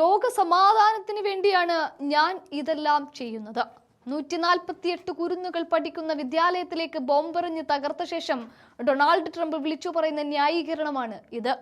ലോക സമാധാനത്തിന് വേണ്ടിയാണ് ഞാൻ ഇതെല്ലാം ചെയ്യുന്നത്. 148 കുരുന്നുകൾ പഠിക്കുന്ന വിദ്യാലയത്തിലേക്ക് ബോംബെറിഞ്ഞ് തകർത്ത ശേഷം ഡൊണാൾഡ് ട്രംപ് വിളിച്ചു പറയുന്ന ന്യായീകരണമാണ് ഇത്.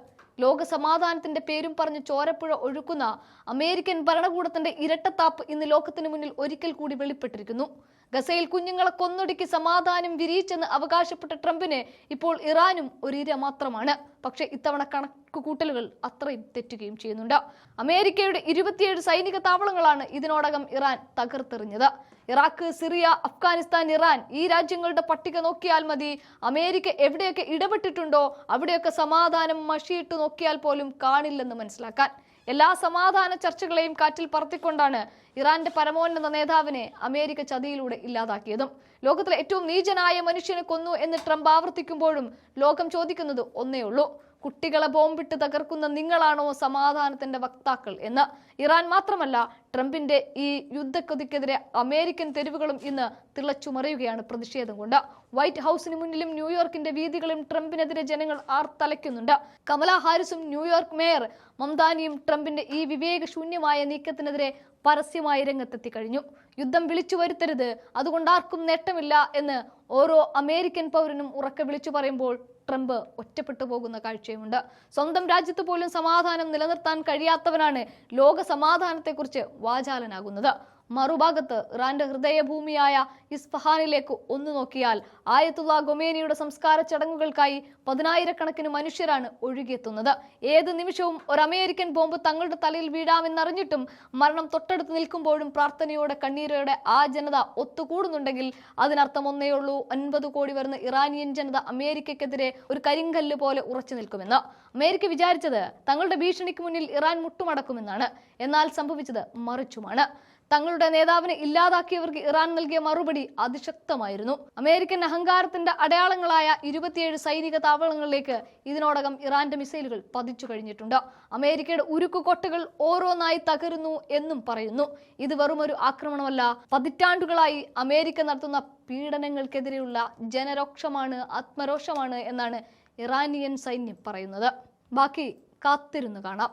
ലോക സമാധാനത്തിന്റെ പേരും പറഞ്ഞ് ചോരപ്പുഴ ഒഴുക്കുന്ന അമേരിക്കൻ ഭരണകൂടത്തിന്റെ ഇരട്ടത്താപ്പ് ഇന്ന് ലോകത്തിന് മുന്നിൽ ഒരിക്കൽ കൂടി വെളിപ്പെട്ടിരിക്കുന്നു. ഗസയിൽ കുഞ്ഞുങ്ങളെ കൊന്നൊടുക്കി സമാധാനം വിരിയിച്ചെന്ന് അവകാശപ്പെട്ട ട്രംപിന് ഇപ്പോൾ ഇറാനും ഒരു ഇര മാത്രമാണ്. പക്ഷെ ഇത്തവണ കണക്കുകൂട്ടലുകൾ അത്രയും തെറ്റുകയും ചെയ്യുന്നുണ്ട്. അമേരിക്കയുടെ 27 സൈനിക താവളങ്ങളാണ് ഇതിനോടകം ഇറാൻ തകർത്തെറിഞ്ഞത്. ഇറാഖ്, സിറിയ, അഫ്ഗാനിസ്ഥാൻ, ഇറാൻ ഈ രാജ്യങ്ങളുടെ പട്ടിക നോക്കിയാൽ മതി. അമേരിക്ക എവിടെയൊക്കെ ഇടപെട്ടിട്ടുണ്ടോ അവിടെയൊക്കെ സമാധാനം മഷിയിട്ട് നോക്കിയാൽ പോലും കാണില്ലെന്ന് മനസ്സിലാക്കാൻ. എല്ലാ സമാധാന ചർച്ചകളെയും കാറ്റിൽ പറത്തിക്കൊണ്ടാണ് ഇറാന്റെ പരമോന്നത നേതാവിനെ അമേരിക്ക ചതിയിലൂടെ ഇല്ലാതാക്കിയതും. ലോകത്തിലെ ഏറ്റവും നീചനായ മനുഷ്യനെ കൊന്നു എന്ന് ട്രംപ് ആവർത്തിക്കുമ്പോഴും ലോകം ചോദിക്കുന്നത് ഒന്നേ ഉള്ളൂ: കുട്ടികളെ ബോംബിട്ട് തകർക്കുന്ന നിങ്ങളാണോ സമാധാനത്തിന്റെ വക്താക്കൾ എന്ന്. ഇറാൻ മാത്രമല്ല, ട്രംപിന്റെ ഈ യുദ്ധക്കൊതിക്കെതിരെ അമേരിക്കൻ തെരുവുകളും ഇന്ന് തിളച്ചുമറിയുകയാണ് പ്രതിഷേധം കൊണ്ട്. വൈറ്റ് ഹൗസിന് മുന്നിലും ന്യൂയോർക്കിന്റെ വീതികളും ട്രംപിനെതിരെ ജനങ്ങൾ ആർത്തലയ്ക്കുന്നുണ്ട്. കമല ഹാരിസും ന്യൂയോർക്ക് മേയർ മംദാനിയും ട്രംപിന്റെ ഈ വിവേകശൂന്യമായ നീക്കത്തിനെതിരെ പരസ്യമായി രംഗത്തെത്തി കഴിഞ്ഞു. യുദ്ധം വിളിച്ചു വരുത്തരുത്, അതുകൊണ്ട് ആർക്കും നേട്ടമില്ല എന്ന് ഓരോ അമേരിക്കൻ പൗരനും ഉറക്കെ വിളിച്ചു പറയുമ്പോൾ ട്രംപ് ഒറ്റപ്പെട്ടു പോകുന്ന കാഴ്ചയുമുണ്ട്. സ്വന്തം രാജ്യത്ത് പോലും സമാധാനം നിലനിർത്താൻ കഴിയാത്തവനാണ് ലോക സമാധാനത്തെക്കുറിച്ച് വാചാലനാകുന്നത്. മറുഭാഗത്ത് ഇറാന്റെ ഹൃദയഭൂമിയായ ഇസ്ഫഹാനിലേക്ക് ഒന്നു നോക്കിയാൽ ആയത്തുള്ള ഖൊമേനിയുടെ സംസ്കാര ചടങ്ങുകൾക്കായി 10,000-കണക്കിന് മനുഷ്യരാണ് ഒഴുകിയെത്തുന്നത്. ഏത് നിമിഷവും ഒരു അമേരിക്കൻ ബോംബ് തങ്ങളുടെ തലയിൽ വീഴാമെന്നറിഞ്ഞിട്ടും മരണം തൊട്ടടുത്ത് നിൽക്കുമ്പോഴും പ്രാർത്ഥനയോടെ കണ്ണീരോടെ ആ ജനത ഒത്തുകൂടുന്നുണ്ടെങ്കിൽ അതിനർത്ഥം ഒന്നേ ഉള്ളൂ: 9 കോടി വരുന്ന ഇറാനിയൻ ജനത അമേരിക്കക്കെതിരെ ഒരു കരിങ്കല്ല് പോലെ ഉറച്ചു നിൽക്കുമെന്ന്. അമേരിക്ക വിചാരിച്ചത് തങ്ങളുടെ ഭീഷണിക്ക് മുന്നിൽ ഇറാൻ മുട്ടുമടക്കുമെന്നാണ്. എന്നാൽ സംഭവിച്ചത് മറിച്ചുമാണ്. തങ്ങളുടെ നേതാവിനെ ഇല്ലാതാക്കിയവർക്ക് ഇറാൻ നൽകിയ മറുപടി അതിശക്തമായിരുന്നു. അമേരിക്കൻ അഹങ്കാരത്തിന്റെ അടയാളങ്ങളായ 27 സൈനിക താവളങ്ങളിലേക്ക് ഇതിനോടകം ഇറാന്റെ മിസൈലുകൾ പതിച്ചു കഴിഞ്ഞിട്ടുണ്ട്. അമേരിക്കയുടെ ഉരുക്കുകോട്ടകൾ ഓരോന്നായി തകരുന്നു എന്നും പറയുന്നു. ഇത് വെറുമൊരു ആക്രമണമല്ല, പതിറ്റാണ്ടുകളായി അമേരിക്ക നടത്തുന്ന പീഡനങ്ങൾക്കെതിരെയുള്ള ജനരോക്ഷമാണ്, ആത്മരോഷമാണ് എന്നാണ് ഇറാനിയൻ സൈന്യം പറയുന്നത്. ബാക്കി കാത്തിരുന്ന് കാണാം.